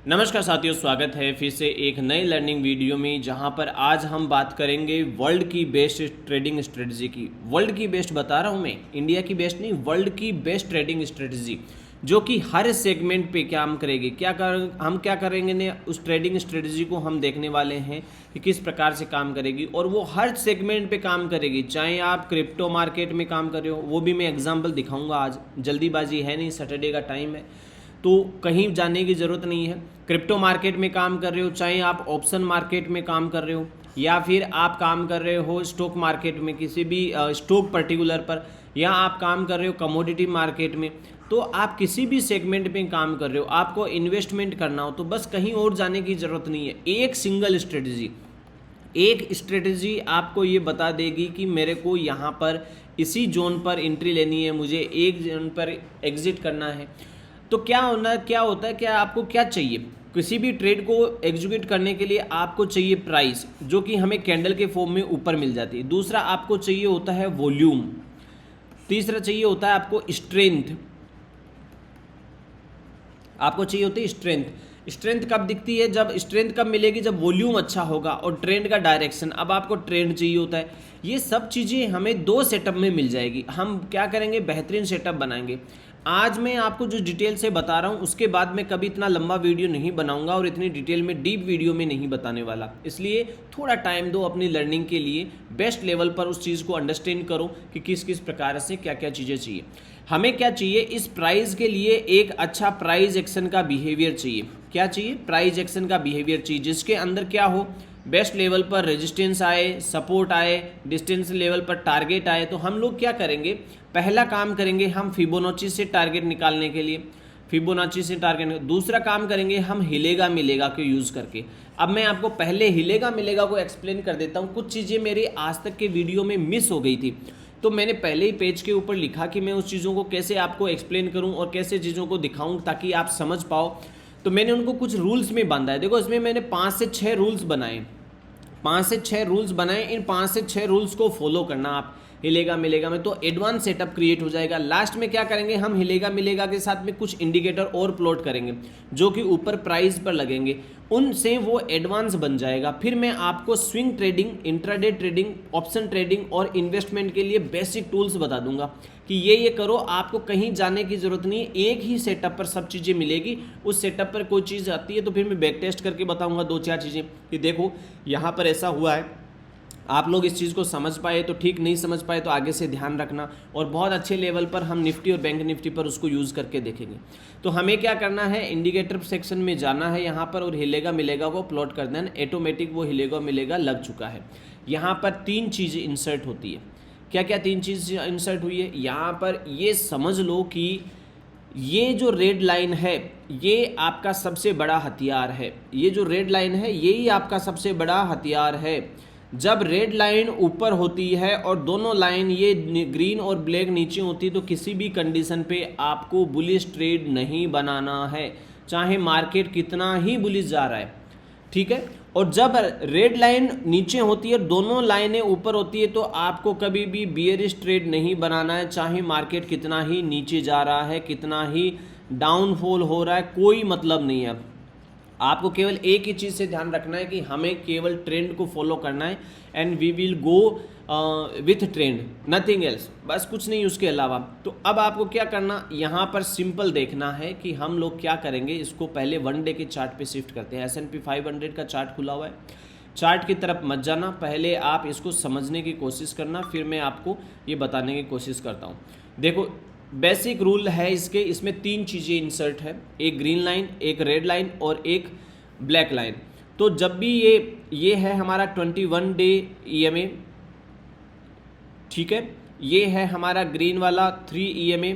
नमस्कार साथियों, स्वागत है फिर से एक नए लर्निंग वीडियो में, जहां पर आज हम बात करेंगे वर्ल्ड की बेस्ट ट्रेडिंग स्ट्रेटजी की। वर्ल्ड की बेस्ट बता रहा हूं मैं, इंडिया की बेस्ट नहीं, वर्ल्ड की बेस्ट ट्रेडिंग स्ट्रेटजी जो कि हर सेगमेंट पे काम करेगी। हम क्या करेंगे ने उस ट्रेडिंग स्ट्रेटजी को हम देखने वाले हैं कि किस प्रकार से काम करेगी, और वो हर सेगमेंट पे काम करेगी। चाहे आप क्रिप्टो मार्केट में काम कर रहे हो, वो भी मैं एग्जाम्पल दिखाऊंगा। आज जल्दीबाजी है नहीं, सैटरडे का टाइम है तो कहीं जाने की ज़रूरत नहीं है। क्रिप्टो मार्केट में काम कर रहे हो, चाहे आप ऑप्शन मार्केट में काम कर रहे हो, या फिर आप काम कर रहे हो स्टॉक मार्केट में किसी भी स्टॉक पर्टिकुलर पर, या आप काम कर रहे हो कमोडिटी मार्केट में, तो आप किसी भी सेगमेंट में काम कर रहे हो, आपको इन्वेस्टमेंट करना हो तो बस कहीं और जाने की ज़रूरत नहीं है। एक सिंगल स्ट्रेटजी आपको ये बता देगी कि मेरे को यहाँ पर इसी जोन पर एंट्री लेनी है, मुझे एक जोन पर एग्जिट करना है। तो क्या होता है, क्या आपको क्या चाहिए किसी भी ट्रेड को एग्जीक्यूट करने के लिए? आपको चाहिए प्राइस, जो कि हमें कैंडल के फॉर्म में ऊपर मिल जाती है। दूसरा आपको चाहिए होता है वॉल्यूम। तीसरा चाहिए होता है आपको स्ट्रेंथ। आपको चाहिए होती है स्ट्रेंथ कब दिखती है? जब स्ट्रेंथ कब मिलेगी? जब वॉल्यूम अच्छा होगा। और ट्रेंड का डायरेक्शन, अब आपको ट्रेंड चाहिए होता है। ये सब चीज़ें हमें दो सेटअप में मिल जाएगी। हम क्या करेंगे, बेहतरीन सेटअप बनाएंगे। आज मैं आपको जो डिटेल से बता रहा हूँ, उसके बाद मैं कभी इतना लंबा वीडियो नहीं बनाऊंगा और इतनी डिटेल में डीप वीडियो में नहीं बताने वाला। इसलिए थोड़ा टाइम दो अपनी लर्निंग के लिए, बेस्ट लेवल पर उस चीज़ को अंडरस्टैंड करो कि किस किस प्रकार से क्या क्या चीज़ें चाहिए। हमें क्या चाहिए इस प्राइस के लिए? एक अच्छा प्राइस एक्शन का बिहेवियर चाहिए। क्या चाहिए? प्राइस एक्शन का बिहेवियर चाहिए, जिसके अंदर क्या हो, बेस्ट लेवल पर रेजिस्टेंस आए, सपोर्ट आए, डिस्टेंस लेवल पर टारगेट आए। तो हम लोग क्या करेंगे, पहला काम करेंगे हम फिबोनाची से टारगेट निकालने के लिए, फिबोनाची से टारगेट। दूसरा काम करेंगे हम हिलेगा मिलेगा को यूज़ करके। अब मैं आपको पहले हिलेगा मिलेगा को एक्सप्लेन कर देता हूँ। कुछ चीज़ें मेरी आज तक के वीडियो में मिस हो गई थी, तो मैंने पहले ही पेज के ऊपर लिखा कि मैं उस चीज़ों को कैसे आपको एक्सप्लेन करूँ और कैसे चीज़ों को दिखाऊँ ताकि आप समझ पाओ। तो मैंने उनको कुछ रूल्स में बांधा है। देखो, इसमें मैंने 5 से 6 रूल्स बनाए, 5 से 6 रूल्स बनाए। इन 5 से 6 रूल्स को फॉलो करना आप हिलेगा मिलेगा में, तो एडवांस सेटअप क्रिएट हो जाएगा। लास्ट में क्या करेंगे, हम हिलेगा मिलेगा के साथ में कुछ इंडिकेटर और प्लॉट करेंगे जो कि ऊपर प्राइस पर लगेंगे, उनसे वो एडवांस बन जाएगा। फिर मैं आपको swing trading, intraday trading, option trading और इन्वेस्टमेंट के लिए बेसिक टूल्स बता दूंगा कि ये करो। आपको कहीं जाने की जरूरत नहीं, एक ही सेटअप पर सब चीज़ें मिलेगी। उस सेटअप पर कोई चीज़ आती है तो फिर मैं बैक टेस्ट करके बताऊंगा 2-4 चीज़ें कि देखो यहाँ पर ऐसा हुआ है। आप लोग इस चीज़ को समझ पाए तो ठीक, नहीं समझ पाए तो आगे से ध्यान रखना। और बहुत अच्छे लेवल पर हम निफ्टी और बैंक निफ्टी पर उसको यूज़ करके देखेंगे। तो हमें क्या करना है, इंडिकेटर सेक्शन में जाना है यहाँ पर, और हिलेगा मिलेगा को प्लॉट कर देना। ऑटोमेटिक वो हिलेगा मिलेगा लग चुका है। यहाँ पर 3 चीज़ें इंसर्ट होती है। क्या क्या 3 चीज़ इंसर्ट हुई है यहाँ पर? ये समझ लो कि ये जो रेड लाइन है ये आपका सबसे बड़ा हथियार है। ये जो रेड लाइन है यही आपका सबसे बड़ा हथियार है। जब रेड लाइन ऊपर होती है और दोनों लाइन ये ग्रीन और ब्लैक नीचे होती है, तो किसी भी कंडीशन पे आपको बुलिश ट्रेड नहीं बनाना है, चाहे मार्केट कितना ही बुलिश जा रहा है, ठीक है। और जब रेड लाइन नीचे होती है, दोनों लाइनें ऊपर होती है, तो आपको कभी भी बियरिश ट्रेड नहीं बनाना है, चाहे मार्केट कितना ही नीचे जा रहा है, कितना ही डाउनफॉल हो रहा है, कोई मतलब नहीं है। आपको केवल एक ही चीज़ से ध्यान रखना है कि हमें केवल ट्रेंड को फॉलो करना है, and we will go with trend, nothing else, बस कुछ नहीं उसके अलावा। तो अब आपको क्या करना, यहाँ पर सिंपल देखना है कि हम लोग क्या करेंगे। इसको पहले 1 डे के चार्ट पे शिफ्ट करते हैं। S&P 500 का चार्ट खुला हुआ है, चार्ट की तरफ मत जाना, पहले आप इसको समझने की कोशिश करना, फिर मैं आपको ये बताने की कोशिश करता हूँ। देखो, बेसिक रूल है इसके, इसमें 3 चीज़ें इंसर्ट है, एक ग्रीन लाइन, एक रेड लाइन और एक ब्लैक लाइन। तो जब भी ये है हमारा 21 डे EMA, ठीक है, ये है हमारा ग्रीन वाला 3 EMA,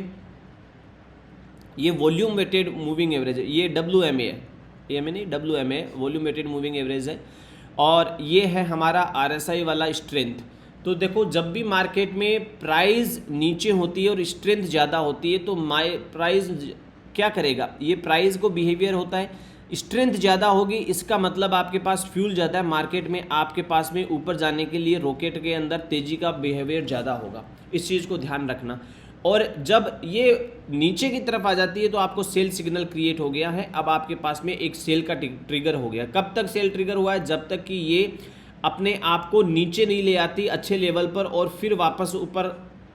ये वॉल्यूम वेटेड मूविंग एवरेज है, ये WMA है, EMA नहीं WMA, volume weighted moving average है, और ये है हमारा RSI वाला स्ट्रेंथ। तो देखो, जब भी मार्केट में प्राइस नीचे होती है और स्ट्रेंथ ज़्यादा होती है, तो प्राइस क्या करेगा, ये प्राइस को बिहेवियर होता है, स्ट्रेंथ ज़्यादा होगी, इसका मतलब आपके पास फ्यूल ज़्यादा है मार्केट में, आपके पास में ऊपर जाने के लिए रॉकेट के अंदर तेज़ी का बिहेवियर ज़्यादा होगा। इस चीज़ को ध्यान रखना। और जब ये नीचे की तरफ आ जाती है तो आपको सेल सिग्नल क्रिएट हो गया है। अब आपके पास में एक सेल का ट्रिगर हो गया। कब तक सेल ट्रिगर हुआ है? जब तक कि ये अपने आप को नीचे नहीं ले आती अच्छे लेवल पर और फिर वापस ऊपर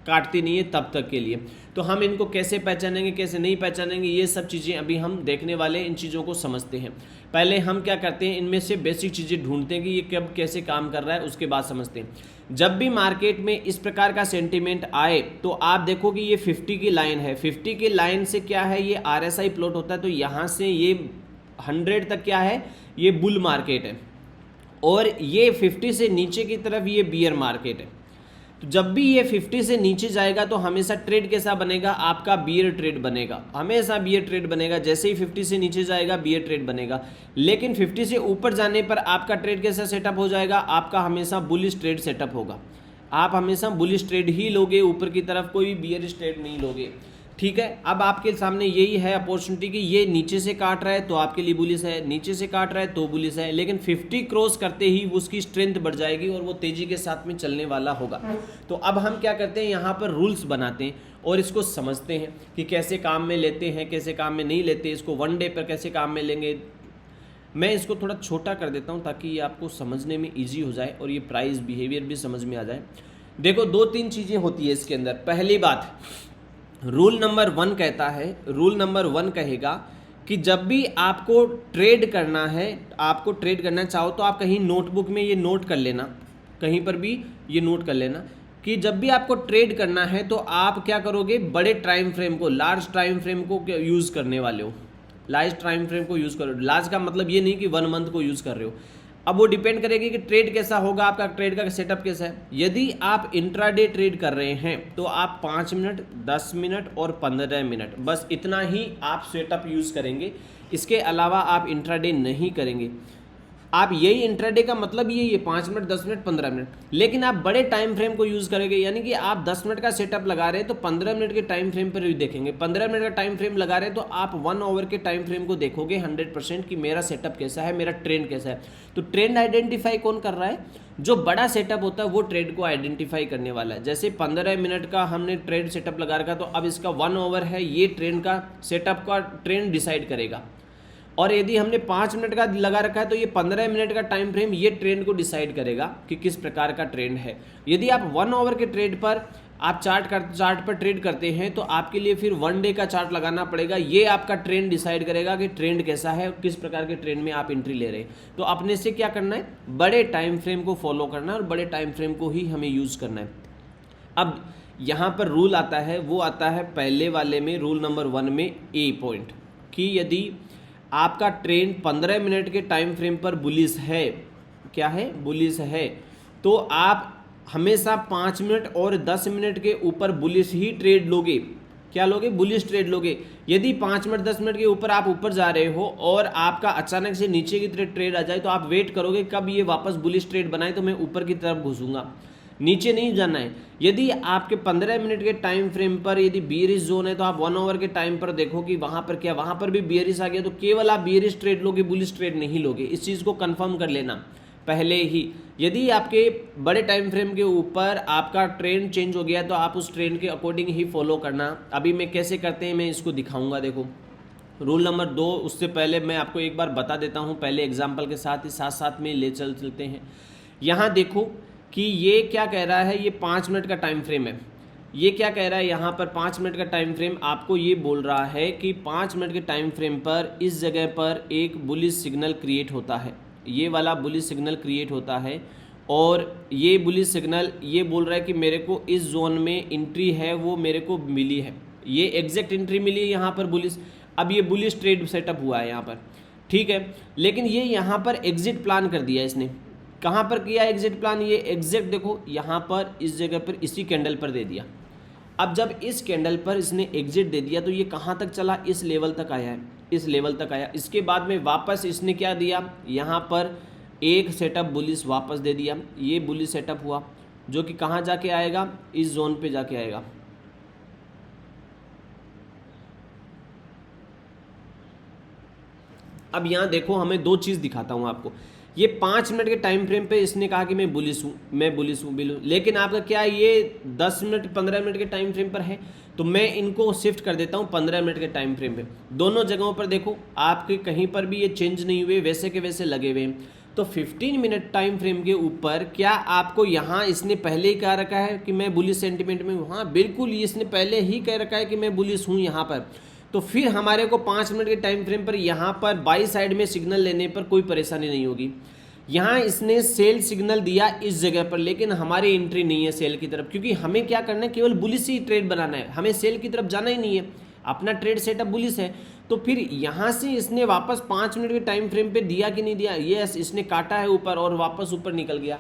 काटती नहीं है, तब तक के लिए। तो हम इनको कैसे पहचानेंगे, कैसे नहीं पहचानेंगे, ये सब चीज़ें अभी हम देखने वाले, इन चीज़ों को समझते हैं। पहले हम क्या करते हैं, इनमें से बेसिक चीज़ें ढूंढते हैं कि ये कब कैसे काम कर रहा है, उसके बाद समझते हैं। जब भी मार्केट में इस प्रकार का सेंटीमेंट आए तो आप देखो कि ये 50 की लाइन है। 50 की लाइन से क्या है, ये RSI प्लॉट होता है। तो यहाँ से ये 100 तक क्या है, ये बुल मार्केट है, और ये 50 से नीचे की तरफ ये बियर मार्केट है। तो जब भी ये 50 से नीचे जाएगा तो हमेशा ट्रेड कैसा बनेगा, आपका बियर ट्रेड बनेगा, हमेशा बियर ट्रेड बनेगा। जैसे ही 50 से नीचे जाएगा बियर ट्रेड बनेगा। लेकिन 50 से ऊपर जाने पर आपका ट्रेड कैसा सेटअप हो जाएगा, आपका हमेशा बुलिश ट्रेड सेटअप होगा। आप हमेशा बुलिश ट्रेड ही लोगे, ऊपर की तरफ कोई बियरिश ट्रेड नहीं लोगे। ठीक है, अब आपके सामने यही है अपॉर्चुनिटी कि ये नीचे से काट रहा है तो आपके लिए बुलिश है, नीचे से काट रहा है तो बुलिश है। लेकिन 50 क्रॉस करते ही उसकी स्ट्रेंथ बढ़ जाएगी और वो तेजी के साथ में चलने वाला होगा। तो अब हम क्या करते हैं, यहाँ पर रूल्स बनाते हैं और इसको समझते हैं कि कैसे काम में लेते हैं, कैसे काम में नहीं लेते, इसको वन डे पर कैसे काम में लेंगे। मैं इसको थोड़ा छोटा कर देता हूँ ताकि ये आपको समझने में ईजी हो जाए और ये प्राइस बिहेवियर भी समझ में आ जाए। देखो, 2-3 चीज़ें होती है इसके अंदर। पहली बात, रूल नंबर 1 कहता है, रूल नंबर 1 कहेगा कि जब भी आपको ट्रेड करना है, आपको ट्रेड करना चाहो तो आप कहीं नोटबुक में ये नोट कर लेना, कहीं पर भी ये नोट कर लेना कि जब भी आपको ट्रेड करना है तो आप क्या करोगे, बड़े टाइम फ्रेम को, लार्ज टाइम फ्रेम को यूज़ करने वाले हो। लार्ज टाइम फ्रेम को यूज़ करो। लार्ज का मतलब ये नहीं कि 1 मंथ को यूज़ कर रहे हो। अब वो डिपेंड करेगी कि ट्रेड कैसा होगा, आपका ट्रेड का सेटअप कैसा है। यदि आप इंट्राडे ट्रेड कर रहे हैं तो आप 5 मिनट, 10 मिनट और 15 मिनट, बस इतना ही आप सेटअप यूज़ करेंगे। इसके अलावा आप इंट्राडे नहीं करेंगे। आप यही इंट्राडे का मतलब यही है, 5 मिनट, 10 मिनट, 15 मिनट। लेकिन आप बड़े टाइम फ्रेम को यूज़ करेंगे, यानी कि आप 10 मिनट का सेटअप लगा रहे हैं तो 15 मिनट के टाइम फ्रेम पर भी देखेंगे। 15 मिनट का टाइम फ्रेम लगा रहे हैं तो आप 1 आवर के टाइम फ्रेम को देखोगे 100% कि मेरा सेटअप कैसा है, मेरा ट्रेंड कैसा है। तो ट्रेंड आइडेंटिफाई कौन कर रहा है, जो बड़ा सेटअप होता है वो ट्रेड को आइडेंटिफाई करने वाला है। जैसे 15 मिनट का हमने ट्रेड सेटअप लगा रखा, तो अब इसका 1 आवर है, ये ट्रेंड का सेटअप का ट्रेंड डिसाइड करेगा। और यदि हमने 5 मिनट का लगा रखा है तो ये 15 मिनट का टाइम फ्रेम ये ट्रेंड को डिसाइड करेगा कि किस प्रकार का ट्रेंड है। यदि आप 1 आवर के ट्रेड पर आप चार्ट पर ट्रेड करते हैं तो आपके लिए फिर 1 डे का चार्ट लगाना पड़ेगा। ये आपका ट्रेंड डिसाइड करेगा कि ट्रेंड कैसा है, किस प्रकार के ट्रेंड में आप एंट्री ले रहे हैं। तो अपने से क्या करना है, बड़े टाइम फ्रेम को फॉलो करना है और बड़े टाइम फ्रेम को ही हमें यूज़ करना है। अब यहाँ पर रूल आता है, वो आता है पहले वाले में, रूल नंबर 1 में ए पॉइंट, कि यदि आपका ट्रेंड 15 मिनट के टाइम फ्रेम पर बुलिश है, क्या है, बुलिश है, तो आप हमेशा 5 मिनट और 10 मिनट के ऊपर बुलिश ही ट्रेड लोगे। क्या लोगे, बुलिश ट्रेड लोगे। यदि 5 मिनट 10 मिनट के ऊपर आप ऊपर जा रहे हो और आपका अचानक से नीचे की तरफ ट्रेड आ जाए तो आप वेट करोगे कब ये वापस बुलिश ट्रेड बनाए तो मैं ऊपर की तरफ घुसूंगा, नीचे नहीं जाना है। यदि आपके 15 मिनट के टाइम फ्रेम पर यदि बियरिश जोन है तो आप 1 आवर के टाइम पर देखो कि वहां पर क्या, वहां पर भी बियरिश आ गया तो केवल आप बियरिश ट्रेड लोगे, बुलिश ट्रेड नहीं लोगे। इस चीज़ को कंफर्म कर लेना पहले ही। यदि आपके बड़े टाइम फ्रेम के ऊपर आपका ट्रेंड चेंज हो गया तो आप उस ट्रेंड के अकॉर्डिंग ही फॉलो करना। अभी मैं कैसे करते हैं मैं इसको दिखाऊंगा। देखो, रूल नंबर 2, उससे पहले मैं आपको एक बार बता देता हूँ, पहले एग्जाम्पल के साथ ही साथ में ले चलते हैं। यहाँ देखो कि ये क्या कह रहा है, ये 5 मिनट का टाइम फ्रेम है। ये क्या कह रहा है, यहाँ पर 5 मिनट का टाइम फ्रेम आपको ये बोल रहा है कि 5 मिनट के टाइम फ्रेम पर इस जगह पर एक बुलिश सिग्नल क्रिएट होता है, ये वाला बुलिश सिग्नल क्रिएट होता है। और ये बुलिश सिग्नल ये बोल रहा है कि मेरे को इस जोन में एंट्री है वो मेरे को मिली है, ये एग्जैक्ट एंट्री मिली है यहाँ पर बुलिश। अब ये बुलिश ट्रेड सेटअप हुआ है यहाँ पर, ठीक है। लेकिन ये यहाँ पर एग्जिट प्लान कर दिया इसने। कहाँ पर किया एग्जिट प्लान, ये एग्जैक्ट देखो यहाँ पर इस जगह पर इसी कैंडल पर दे दिया। अब जब इस कैंडल पर इसने एग्जिट दे दिया तो ये कहाँ तक चला, इस लेवल तक आया है, इस लेवल तक आया। इसके बाद में वापस इसने क्या दिया, यहाँ पर एक सेटअप बुलिश वापस दे दिया। ये बुलिश सेटअप हुआ जो कि कहाँ जाके आएगा, इस जोन पे जाके आएगा। अब यहाँ देखो, हमें दो चीज़ दिखाता हूँ आपको। ये 5 मिनट के टाइम फ्रेम पे इसने कहा कि मैं बुलिश हूँ बिल्कुल, लेकिन आपका क्या ये 10 मिनट 15 मिनट के टाइम फ्रेम पर है, तो मैं इनको शिफ्ट कर देता हूँ 15 मिनट के टाइम फ्रेम पे। दोनों जगहों पर देखो आपके कहीं पर भी ये चेंज नहीं हुए, वैसे के वैसे लगे हुए हैं। तो 15 मिनट टाइम फ्रेम के ऊपर क्या आपको यहाँ इसने पहले ही कह रखा है कि मैं बुलिश सेंटीमेंट में हूँ? हाँ बिल्कुल, इसने पहले ही कह रखा है कि मैं बुलिश हूँ यहाँ पर। तो फिर हमारे को 5 मिनट के टाइम फ्रेम पर यहाँ पर बाई साइड में सिग्नल लेने पर कोई परेशानी नहीं होगी। यहाँ इसने सेल सिग्नल दिया इस जगह पर, लेकिन हमारी एंट्री नहीं है सेल की तरफ, क्योंकि हमें क्या करना है, केवल बुलिश ही ट्रेड बनाना है, हमें सेल की तरफ जाना ही नहीं है, अपना ट्रेड सेटअप बुलिश है। तो फिर यहाँ से इसने वापस 5 मिनट के टाइम फ्रेम पे दिया कि नहीं दिया, यस इसने काटा है ऊपर और वापस ऊपर निकल गया।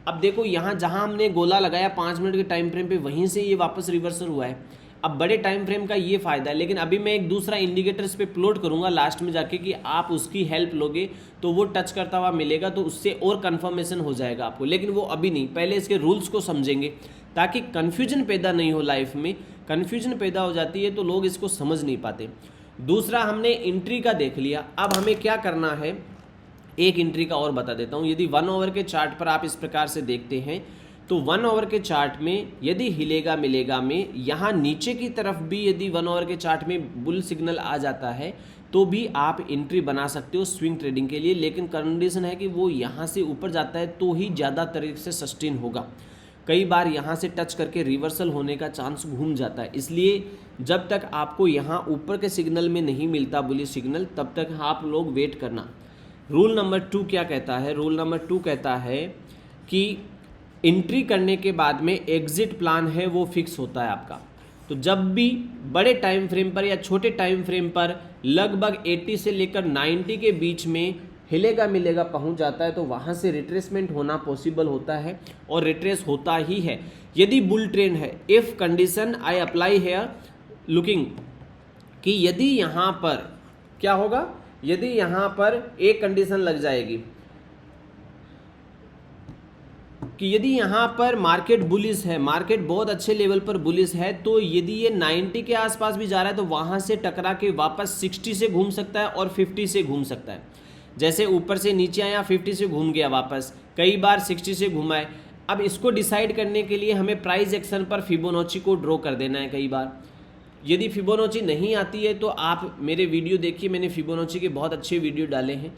अब देखो यहाँ जहाँ हमने गोला लगाया 5 मिनट के टाइम फ्रेम पे, वहीं से ये वापस रिवर्सल हुआ है। अब बड़े टाइम फ्रेम का ये फ़ायदा है, लेकिन अभी मैं एक दूसरा इंडिकेटर इस पे प्लॉट करूँगा लास्ट में जाके कि आप उसकी हेल्प लोगे तो वो टच करता हुआ मिलेगा, तो उससे और कन्फर्मेशन हो जाएगा आपको, लेकिन वो अभी नहीं, पहले इसके रूल्स को समझेंगे ताकि कन्फ्यूजन पैदा नहीं हो। लाइफ में कन्फ्यूजन पैदा हो जाती है तो लोग इसको समझ नहीं पाते। दूसरा हमने एंट्री का देख लिया, अब हमें क्या करना है, एक एंट्री का और बता देता हूँ। यदि 1 आवर के चार्ट पर आप इस प्रकार से देखते हैं तो 1 आवर के चार्ट में यदि हिलेगा मिलेगा में यहाँ नीचे की तरफ भी यदि 1 आवर के चार्ट में बुल सिग्नल आ जाता है तो भी आप एंट्री बना सकते हो स्विंग ट्रेडिंग के लिए, लेकिन कंडीशन है कि वो यहाँ से ऊपर जाता है तो ही ज़्यादा तरीके से सस्टेन होगा। कई बार यहाँ से टच करके रिवर्सल होने का चांस घूम जाता है, इसलिए जब तक आपको यहाँ ऊपर के सिग्नल में नहीं मिलता बुलिश सिग्नल तब तक आप लोग वेट करना। रूल नंबर 2 क्या कहता है, रूल नंबर 2 कहता है कि एंट्री करने के बाद में एग्जिट प्लान है वो फिक्स होता है आपका। तो जब भी बड़े टाइम फ्रेम पर या छोटे टाइम फ्रेम पर लगभग 80 से लेकर 90 के बीच में हिलेगा मिलेगा पहुंच जाता है तो वहां से रिट्रेसमेंट होना पॉसिबल होता है और रिट्रेस होता ही है यदि बुल ट्रेंड है। If condition I apply hair looking कि यदि यहाँ पर क्या होगा, यदि यहाँ पर एक कंडीशन लग जाएगी कि यदि यहाँ पर मार्केट बुलिश है, मार्केट बहुत अच्छे लेवल पर बुलिश है, तो यदि ये 90 के आसपास भी जा रहा है तो वहाँ से टकरा के वापस 60 से घूम सकता है और 50 से घूम सकता है। जैसे ऊपर से नीचे आया 50 से घूम गया वापस, कई बार 60 से घुमा है। अब इसको डिसाइड करने के लिए हमें प्राइस एक्शन पर फिबोनाची को ड्रॉ कर देना है। कई बार यदि फिबोनाची नहीं आती है तो आप मेरे वीडियो देखिए, मैंने फिबोनाची के बहुत अच्छे वीडियो डाले हैं,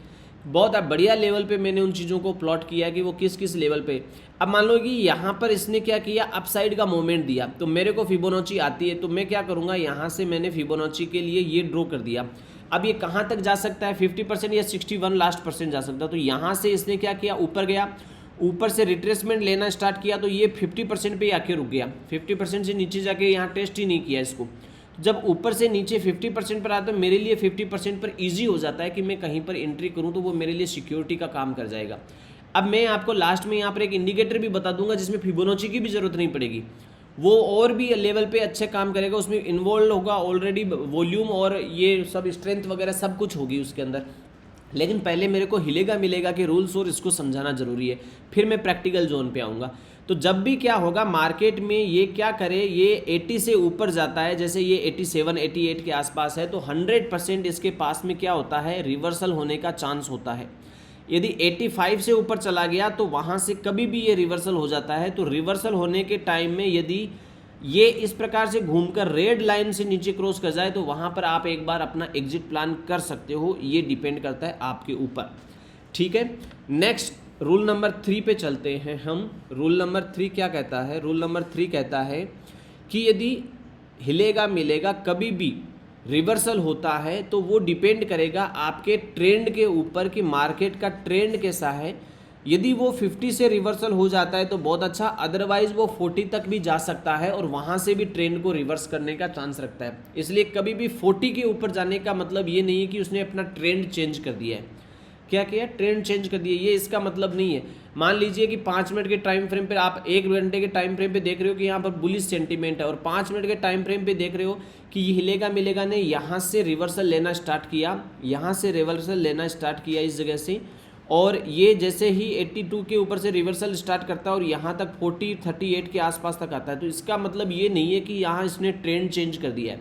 बहुत बढ़िया लेवल पे मैंने उन चीज़ों को प्लॉट किया कि वो किस किस लेवल पे। अब मान लो कि यहाँ पर इसने क्या किया, अपसाइड का मोमेंट दिया, तो मेरे को फिबोनाची आती है तो मैं क्या करूँगा, यहाँ से मैंने फिबोनाची के लिए ये ड्रॉ कर दिया। अब ये कहाँ तक जा सकता है, 50% या 61 लास्ट परसेंट जा सकता है। तो यहाँ से इसने क्या किया, ऊपर गया, ऊपर से रिट्रेसमेंट लेना स्टार्ट किया तो ये 50% पे आके रुक गया, 50% से नीचे जाके यहाँ टेस्ट ही नहीं किया इसको। जब ऊपर से नीचे 50% पर आता है मेरे लिए 50% पर इजी हो जाता है कि मैं कहीं पर एंट्री करूं तो वो मेरे लिए सिक्योरिटी का काम कर जाएगा। अब मैं आपको लास्ट में यहाँ पर एक इंडिकेटर भी बता दूंगा जिसमें फिबोनाची की भी ज़रूरत नहीं पड़ेगी, वो और भी लेवल पे अच्छे काम करेगा, उसमें इन्वॉल्व होगा ऑलरेडी वॉल्यूम और ये सब स्ट्रेंथ वगैरह सब कुछ होगी उसके अंदर। लेकिन पहले मेरे को हिलेगा मिलेगा के रूल्स और इसको समझाना जरूरी है, फिर मैं प्रैक्टिकल जोन पे आऊँगा। तो जब भी क्या होगा मार्केट में ये क्या करे, ये 80 से ऊपर जाता है, जैसे ये 87 88 के आसपास है तो 100% इसके पास में क्या होता है, रिवर्सल होने का चांस होता है। यदि 85 से ऊपर चला गया तो वहाँ से कभी भी ये रिवर्सल हो जाता है। तो रिवर्सल होने के टाइम में यदि ये इस प्रकार से घूमकर रेड लाइन से नीचे क्रॉस कर जाए तो वहाँ पर आप एक बार अपना एग्जिट प्लान कर सकते हो, ये डिपेंड करता है आपके ऊपर। ठीक है, नेक्स्ट रूल नंबर 3 पे चलते हैं हम। रूल नंबर 3 क्या कहता है, रूल नंबर 3 कहता है कि यदि हिलेगा मिलेगा कभी भी रिवर्सल होता है तो वो डिपेंड करेगा आपके ट्रेंड के ऊपर कि मार्केट का ट्रेंड कैसा है। यदि वो 50 से रिवर्सल हो जाता है तो बहुत अच्छा, अदरवाइज वो 40 तक भी जा सकता है और वहाँ से भी ट्रेंड को रिवर्स करने का चांस रखता है। इसलिए कभी भी 40 के ऊपर जाने का मतलब ये नहीं है कि उसने अपना ट्रेंड चेंज कर दिया है। क्या किया, ट्रेंड चेंज कर दिया, ये इसका मतलब नहीं है। मान लीजिए कि 5 मिनट के टाइम फ्रेम पे आप 1 घंटे के टाइम फ्रेम पे देख रहे हो कि यहाँ पर बुलिश सेंटीमेंट है और 5 मिनट के टाइम फ्रेम पे देख रहे हो कि ये हिलेगा मिलेगा ने यहाँ से रिवर्सल लेना स्टार्ट किया, यहाँ से रिवर्सल लेना स्टार्ट किया इस जगह से, और ये जैसे ही 82 के ऊपर से रिवर्सल स्टार्ट करता है और यहाँ तक 40-38 के आसपास तक आता है। तो इसका मतलब ये नहीं है कि यहाँ इसने ट्रेंड चेंज कर दिया है।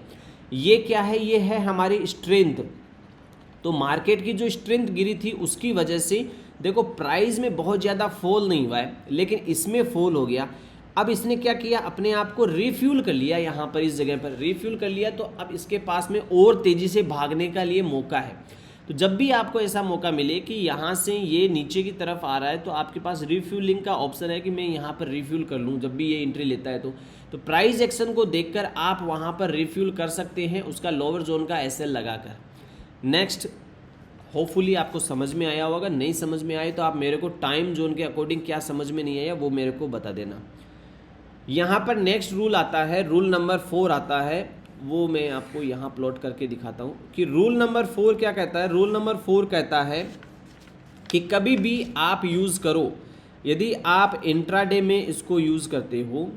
ये क्या है, ये है हमारी स्ट्रेंथ। तो मार्केट की जो स्ट्रेंथ गिरी थी उसकी वजह से देखो प्राइस में बहुत ज़्यादा फॉल नहीं हुआ है, लेकिन इसमें फॉल हो गया। अब इसने क्या किया, अपने आप को रिफ्यूल कर लिया, यहाँ पर इस जगह पर रिफ्यूल कर लिया, तो अब इसके पास में और तेज़ी से भागने का लिए मौका है। तो जब भी आपको ऐसा मौका मिले कि यहाँ से ये नीचे की तरफ आ रहा है, तो आपके पास रिफ्यूलिंग का ऑप्शन है कि मैं यहाँ पर रिफ्यूल कर लूँ जब भी ये एंट्री लेता है। तो प्राइस एक्शन को देखकर आप वहाँ पर रिफ्यूल कर सकते हैं उसका लोअर जोन का एसएल लगाकर। नेक्स्ट, होपफुली आपको समझ में आया होगा, नहीं समझ में आए तो आप मेरे को टाइम जोन के अकॉर्डिंग क्या समझ में नहीं आया वो मेरे को बता देना। यहाँ पर नेक्स्ट रूल आता है, रूल नंबर 4 आता है, वो मैं आपको यहाँ प्लॉट करके दिखाता हूँ कि रूल नंबर 4 क्या कहता है। रूल नंबर 4 कहता है कि कभी भी आप यूज़ करो, यदि आप इंट्राडे में इसको यूज़ करते हो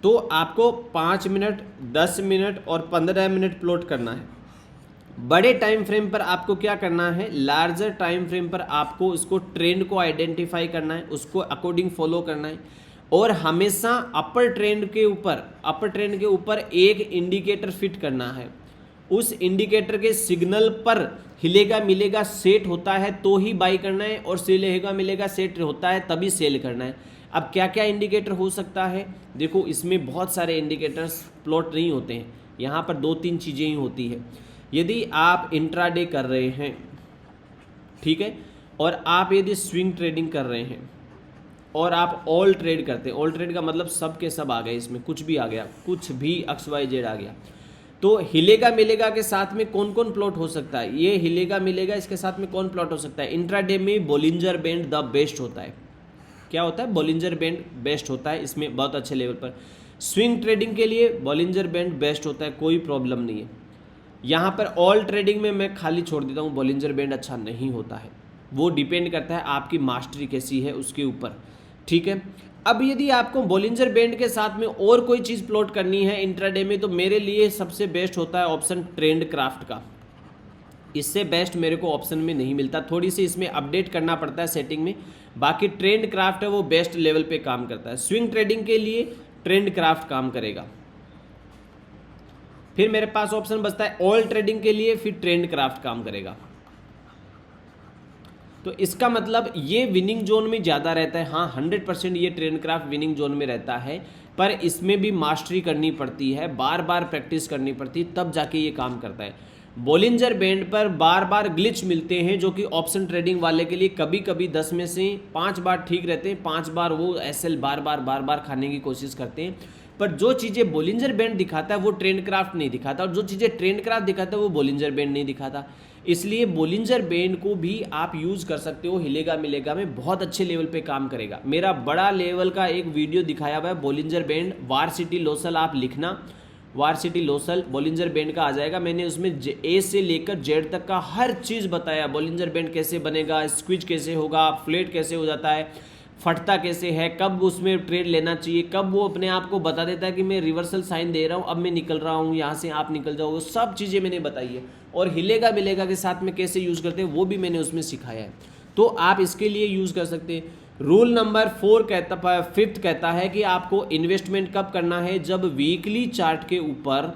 तो आपको 5 मिनट, 10 मिनट और 15 मिनट प्लॉट करना है। बड़े टाइम फ्रेम पर आपको क्या करना है, लार्जर टाइम फ्रेम पर आपको इसको ट्रेंड को आइडेंटिफाई करना है, उसको अकॉर्डिंग फॉलो करना है, और हमेशा अपर ट्रेंड के ऊपर एक इंडिकेटर फिट करना है। उस इंडिकेटर के सिग्नल पर हिलेगा मिलेगा सेट होता है तो ही बाई करना है, और हिलेगा मिलेगा सेट होता है तभी सेल करना है। अब क्या क्या इंडिकेटर हो सकता है, देखो इसमें बहुत सारे इंडिकेटर्स प्लॉट नहीं होते हैं, यहाँ पर 2-3 चीज़ें ही होती है। यदि आप इंट्राडे कर रहे हैं, ठीक है, और आप यदि स्विंग ट्रेडिंग कर रहे हैं और आप ऑल ट्रेड करते हैं, ऑल ट्रेड का मतलब सब के सब आ गए, इसमें कुछ भी आ गया, कुछ भी XYZ आ गया, तो हिलेगा मिलेगा के साथ में कौन कौन प्लॉट हो सकता है, ये हिलेगा मिलेगा इसके साथ में कौन प्लॉट हो सकता है। इंट्राडे में बोलिंजर बैंड द बेस्ट होता है। क्या होता है, बोलिंजर बैंड बेस्ट होता है इसमें बहुत अच्छे लेवल पर। स्विंग ट्रेडिंग के लिए बोलिंजर बैंड बेस्ट होता है, कोई प्रॉब्लम नहीं है। यहाँ पर ऑल ट्रेडिंग में मैं खाली छोड़ देता हूँ, बोलिंजर बैंड अच्छा नहीं होता है, वो डिपेंड करता है आपकी मास्टरी कैसी है उसके ऊपर, ठीक है। अब यदि आपको बोलिंजर बैंड के साथ में और कोई चीज़ प्लॉट करनी है इंट्राडे में, तो मेरे लिए सबसे बेस्ट होता है ऑप्शन ट्रेंड क्राफ्ट का। इससे बेस्ट मेरे को ऑप्शन में नहीं मिलता, थोड़ी सी इसमें अपडेट करना पड़ता है सेटिंग में, बाकी ट्रेंड क्राफ्ट है वो बेस्ट लेवल पे काम करता है। स्विंग ट्रेडिंग के लिए ट्रेंड क्राफ्ट काम करेगा। फिर मेरे पास ऑप्शन बचता है ऑल ट्रेडिंग के लिए, फिर ट्रेंड क्राफ्ट काम करेगा। तो इसका मतलब ये विनिंग जोन में ज़्यादा रहता है। हाँ 100% ये ट्रेंड क्राफ्ट विनिंग जोन में रहता है, पर इसमें भी मास्टरी करनी पड़ती है, बार बार प्रैक्टिस करनी पड़ती है, तब जाके ये काम करता है। बोलिंजर बैंड पर बार बार ग्लिच मिलते हैं जो कि ऑप्शन ट्रेडिंग वाले के लिए कभी कभी 10 में से 5 बार ठीक रहते हैं, 5 बार वो एसएल बार बार खाने की कोशिश करते हैं। पर जो चीज़ें बोलिंजर बैंड दिखाता है वो ट्रेंड क्राफ्ट नहीं दिखाता, और जो चीज़ें ट्रेंड क्राफ्ट दिखाता है वो बोलिंजर बैंड नहीं दिखाता। इसलिए बोलिंजर बैंड को भी आप यूज़ कर सकते हो, हिलेगा मिलेगा में बहुत अच्छे लेवल पे काम करेगा। मेरा बड़ा लेवल का एक वीडियो दिखाया हुआ है बोलिंजर बैंड, वारसिटी लोसल आप लिखना, वारसिटी लोसल बोलिंजर बैंड का आ जाएगा। मैंने उसमें ए से लेकर जेड तक का हर चीज़ बताया, बोलिंजर बैंड कैसे बनेगा, स्क्विज कैसे होगा, फ्लेट कैसे हो जाता है, फटता कैसे है, कब उसमें ट्रेड लेना चाहिए, कब वो अपने आप को बता देता है कि मैं रिवर्सल साइन दे रहा हूँ, अब मैं निकल रहा हूँ यहाँ से, आप निकल जाओगे, सब चीज़ें मैंने बताई है। और हिलेगा मिलेगा के साथ में कैसे यूज़ करते हैं वो भी मैंने उसमें सिखाया है, तो आप इसके लिए यूज़ कर सकते हैं। रूल नंबर 5 कहता है कि आपको इन्वेस्टमेंट कब करना है, जब वीकली चार्ट के ऊपर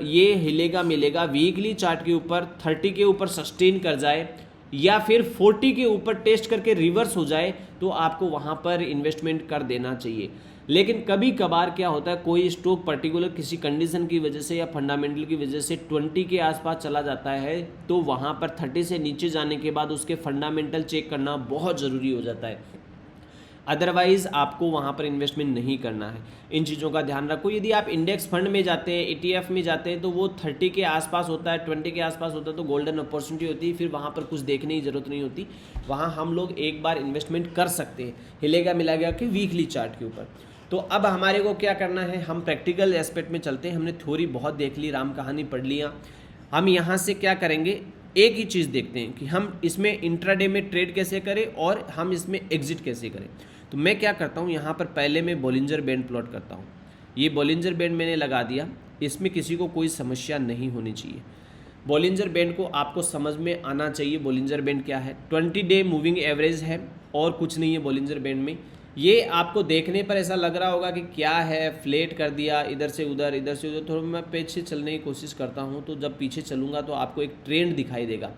ये हिलेगा मिलेगा वीकली चार्ट के ऊपर 30 के ऊपर सस्टेन कर जाए या फिर 40 के ऊपर टेस्ट करके रिवर्स हो जाए, तो आपको वहाँ पर इन्वेस्टमेंट कर देना चाहिए। लेकिन कभी कभार क्या होता है, कोई स्टॉक पर्टिकुलर किसी कंडीशन की वजह से या फंडामेंटल की वजह से 20 के आसपास चला जाता है, तो वहाँ पर 30 से नीचे जाने के बाद उसके फंडामेंटल चेक करना बहुत ज़रूरी हो जाता है, अदरवाइज़ आपको वहाँ पर इन्वेस्टमेंट नहीं करना है। इन चीज़ों का ध्यान रखो। यदि आप इंडेक्स फंड में जाते हैं, ETF में जाते हैं, तो वो 30 के आसपास होता है, 20 के आसपास होता है, तो गोल्डन अपॉर्चुनिटी होती है, फिर वहाँ पर कुछ देखने की ज़रूरत नहीं होती, वहाँ हम लोग एक बार इन्वेस्टमेंट कर सकते हैं हिलेगा मिलेगा के वीकली चार्ट के ऊपर। तो अब हमारे को क्या करना है, हम प्रैक्टिकल एस्पेक्ट में चलते हैं। हमने थ्योरी बहुत देख ली, राम कहानी पढ़ लिया, हम यहाँ से क्या करेंगे, एक ही चीज़ देखते हैं कि हम इसमें इंट्राडे में ट्रेड कैसे करें और हम इसमें एग्जिट कैसे करें। तो मैं क्या करता हूँ, यहाँ पर पहले मैं बोलिंजर बैंड प्लॉट करता हूँ। ये बोलिंजर बैंड मैंने लगा दिया, इसमें किसी को कोई समस्या नहीं होनी चाहिए। बोलिंजर बैंड को आपको समझ में आना चाहिए, बोलिंजर बैंड क्या है, 20 डे मूविंग एवरेज है और कुछ नहीं है बोलिंजर बैंड में। ये आपको देखने पर ऐसा लग रहा होगा कि क्या है, फ्लेट कर दिया इधर से उधर, इधर से उधर। थोड़ा मैं पीछे चलने की कोशिश करता हूँ, तो जब पीछे चलूँगा तो आपको एक ट्रेंड दिखाई देगा।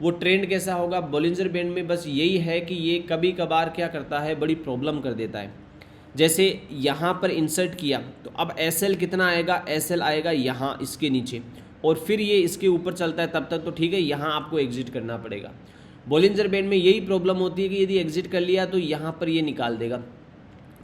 वो ट्रेंड कैसा होगा, बॉलिंजर बैंड में बस यही है कि ये कभी कभार क्या करता है, बड़ी प्रॉब्लम कर देता है। जैसे यहाँ पर इंसर्ट किया तो अब एसएल कितना आएगा, एसएल आएगा यहाँ इसके नीचे, और फिर ये इसके ऊपर चलता है तब तक तो ठीक है, यहाँ आपको एग्जिट करना पड़ेगा। बॉलिंजर बैंड में यही प्रॉब्लम होती है कि यदि एग्जिट कर लिया तो यहाँ पर ये निकाल देगा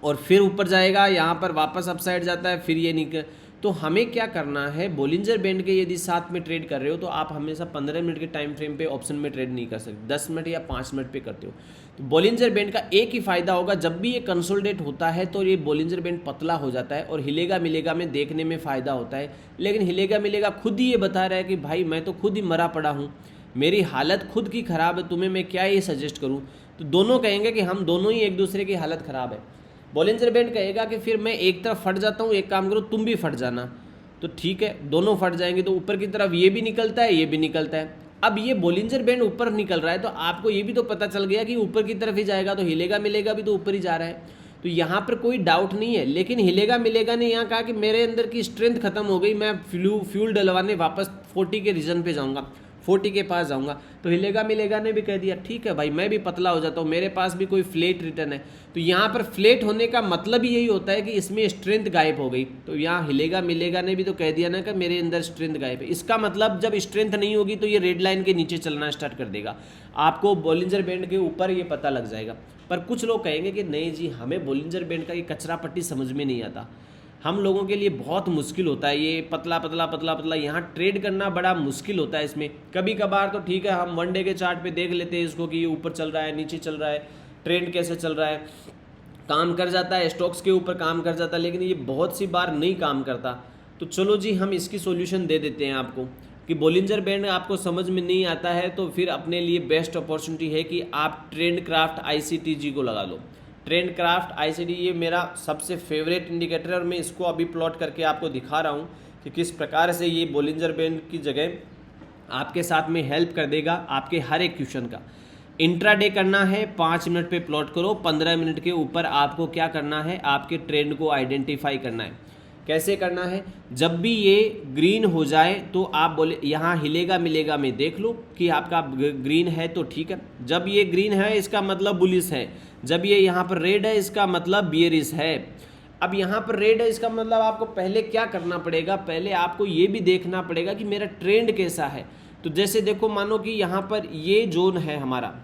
और फिर ऊपर जाएगा, यहाँ पर वापस अपसाइड जाता है, फिर ये निकल। तो हमें क्या करना है, बॉलिंजर बैंड के यदि साथ में ट्रेड कर रहे हो तो आप हमेशा 15 मिनट के टाइम फ्रेम पे ऑप्शन में ट्रेड नहीं कर सकते, 10 मिनट या 5 मिनट पे करते हो। तो बॉलिंजर बैंड का एक ही फ़ायदा होगा, जब भी ये कंसोलिडेट होता है तो ये बॉलिंजर बैंड पतला हो जाता है और हिलेगा मिलेगा में देखने में फ़ायदा होता है। लेकिन हिलेगा मिलेगा खुद ही ये बता रहा है कि भाई मैं तो खुद ही मरा पड़ा हूँ, मेरी हालत खुद की ख़राब है, तुम्हें मैं क्या ये सजेस्ट करूँ। तो दोनों कहेंगे कि हम दोनों ही एक दूसरे की हालत ख़राब है। बॉलिंजर बैंड कहेगा कि फिर मैं एक तरफ फट जाता हूँ, एक काम करो तुम भी फट जाना। तो ठीक है, दोनों फट जाएंगे तो ऊपर की तरफ ये भी निकलता है, ये भी निकलता है। अब ये बॉलिंजर बैंड ऊपर निकल रहा है तो आपको ये भी तो पता चल गया कि ऊपर की तरफ ही जाएगा, तो हिलेगा मिलेगा भी तो ऊपर ही जा रहा है। तो यहाँ पर कोई डाउट नहीं है। लेकिन हिलेगा मिलेगा ने यहाँ कहा कि मेरे अंदर की स्ट्रेंथ खत्म हो गई, मैं फ्यूल डलवाने वापस 40 के रीजन पे जाऊँगा, 40 के पास जाऊँगा। तो हिलेगा मिलेगा ने भी कह दिया ठीक है भाई, मैं भी पतला हो जाता हूँ, मेरे पास भी कोई फ्लेट रिटर्न है। तो यहाँ पर फ्लेट होने का मतलब ही यही होता है कि इसमें स्ट्रेंथ गायब हो गई। तो यहाँ हिलेगा मिलेगा ने भी तो कह दिया ना कि मेरे अंदर स्ट्रेंथ गायब है। इसका मतलब जब स्ट्रेंथ नहीं होगी तो ये रेड लाइन के नीचे चलना स्टार्ट कर देगा, आपको बॉलिंजर बैंड के ऊपर ये पता लग जाएगा। पर कुछ लोग कहेंगे कि नहीं जी, हमें बॉलिंजर बैंड का ये कचरा पट्टी समझ में नहीं आता, हम लोगों के लिए बहुत मुश्किल होता है ये पतला पतला पतला पतला, यहाँ ट्रेड करना बड़ा मुश्किल होता है। इसमें कभी कभार तो ठीक है, हम वन डे के चार्ट पे देख लेते हैं इसको कि ये ऊपर चल रहा है, नीचे चल रहा है, ट्रेंड कैसे चल रहा है, काम कर जाता है, स्टॉक्स के ऊपर काम कर जाता है। लेकिन ये बहुत सी बार नहीं काम करता। तो चलो जी, हम इसकी सोल्यूशन दे देते हैं आपको कि बॉलिंजर बैंड आपको समझ में नहीं आता है तो फिर अपने लिए बेस्ट अपॉर्चुनिटी है कि आप ट्रेंड क्राफ्ट ICTG को लगा लो। ट्रेंड क्राफ्ट ICTG ये मेरा सबसे फेवरेट इंडिकेटर है और मैं इसको अभी प्लॉट करके आपको दिखा रहा हूँ कि किस प्रकार से ये बॉलिंजर बैंड की जगह आपके साथ में हेल्प कर देगा आपके हर एक क्वेश्चन का। इंट्राडे करना है 5 मिनट पे प्लॉट करो, 15 मिनट के ऊपर आपको क्या करना है, आपके ट्रेंड को आइडेंटिफाई करना है। कैसे करना है, जब भी ये ग्रीन हो जाए तो आप बोले यहाँ हिलेगा मिलेगा में देख लो कि आपका ग्रीन है तो ठीक है। जब ये ग्रीन है इसका मतलब बुलिश है, जब ये यहाँ पर रेड है इसका मतलब बियरिश है। अब यहाँ पर रेड है इसका मतलब आपको पहले क्या करना पड़ेगा, पहले आपको ये भी देखना पड़ेगा कि मेरा ट्रेंड कैसा है। तो जैसे देखो, मानो कि यहाँ पर ये जोन है हमारा,